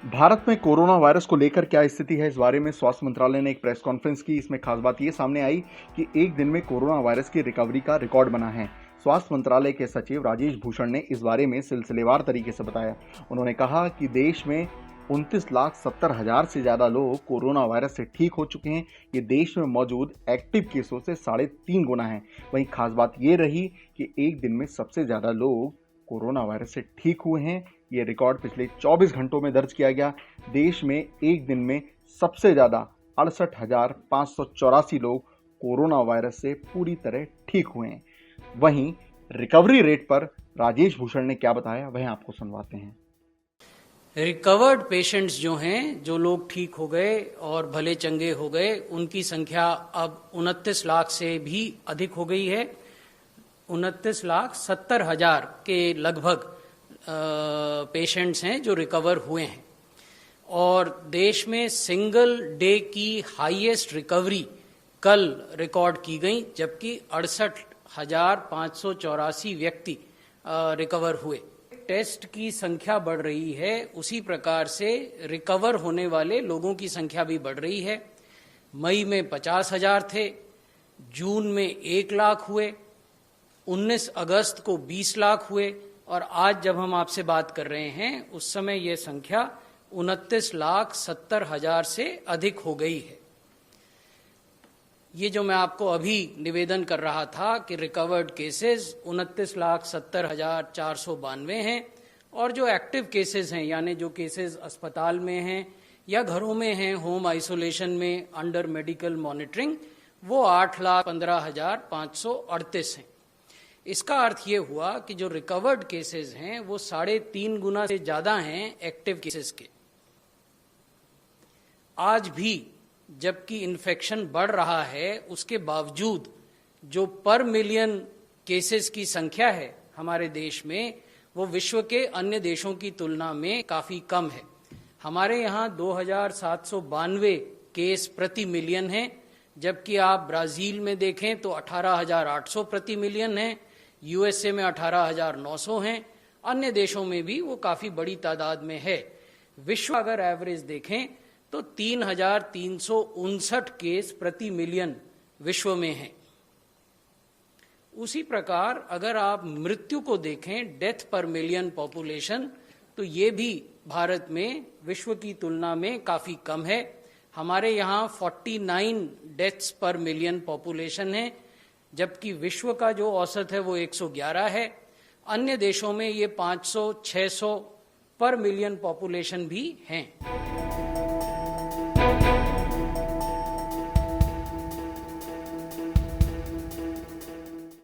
भारत में corona virus को लेकर क्या स्थिति है, इस बारे में स्वास्थ्य मंत्रालय ने एक प्रेस कॉन्फ्रेंस की। इसमें खास बात ये सामने आई कि एक दिन में कोरोना वायरस की रिकवरी का रिकॉर्ड बना है। स्वास्थ्य मंत्रालय के सचिव राजेश भूषण ने इस बारे में सिलसिलेवार तरीके से बताया। उन्होंने कहा कि देश में 29,70,000 से ज्यादा लोग कोरोना वायरस से ठीक हो चुके हैं। ये देश में मौजूद एक्टिव केसों से 3.5 गुना है। वहीं खास बात ये रही कि एक दिन में सबसे ज्यादा लोग कोरोना वायरस से ठीक हुए हैं। ये रिकॉर्ड पिछले 24 घंटों में दर्ज किया गया। देश में एक दिन में सबसे ज्यादा 68,584 लोग कोरोना वायरस से पूरी तरह ठीक हुए हैं। वहीं रिकवरी रेट पर राजेश भूषण ने क्या बताया, वह आपको सुनवाते हैं। रिकवर्ड पेशेंट्स जो हैं, जो लोग ठीक हो गए और भले चंगे हो गए, उनकी संख्या अब 29 लाख से भी अधिक हो गई है। 29,70,000 के लगभग पेशेंट्स हैं जो रिकवर हुए हैं। और देश में सिंगल डे की हाईएस्ट रिकवरी कल रिकॉर्ड की गई, जबकि 68,584 व्यक्ति रिकवर हुए। टेस्ट की संख्या बढ़ रही है, उसी प्रकार से रिकवर होने वाले लोगों की संख्या भी बढ़ रही है। मई में 50,000 थे, जून में 1 लाख हुए, 19 अगस्त को 20 लाख हुए और आज जब हम आपसे बात कर रहे हैं उस समय यह संख्या 29,70,000 से अधिक हो गई है। ये जो मैं आपको अभी निवेदन कर रहा था कि रिकवर्ड केसेस 29,70,492 हैं और जो एक्टिव केसेस हैं, यानी जो केसेस अस्पताल में हैं या घरों में हैं, होम आइसोलेशन में अंडर मेडिकल मॉनिटरिंग, वो 8,15,538 हैं। इसका अर्थ ये हुआ कि जो रिकवर्ड केसेस हैं वो 3.5 गुना से ज्यादा हैं एक्टिव केसेस के। आज भी जबकि इन्फेक्शन बढ़ रहा है, उसके बावजूद जो पर मिलियन केसेस की संख्या है हमारे देश में, वो विश्व के अन्य देशों की तुलना में काफी कम है। हमारे यहाँ 2,792 केस प्रति मिलियन हैं, जबकि आप ब्राजील में देखें तो 18,800 प्रति मिलियन है, यूएसए में 18,900 हैं, अन्य देशों में भी वो काफी बड़ी तादाद में है। विश्व अगर एवरेज देखें तो 3,359 केस प्रति मिलियन विश्व में हैं। उसी प्रकार अगर आप मृत्यु को देखें, डेथ पर मिलियन पॉपुलेशन, तो ये भी भारत में विश्व की तुलना में काफी कम है। हमारे यहाँ 49 डेथ्स पर मिलियन पॉपुलेशन है, जबकि विश्व का जो औसत है वो 111 है। अन्य देशों में ये 500-600 पर मिलियन पॉपुलेशन भी हैं।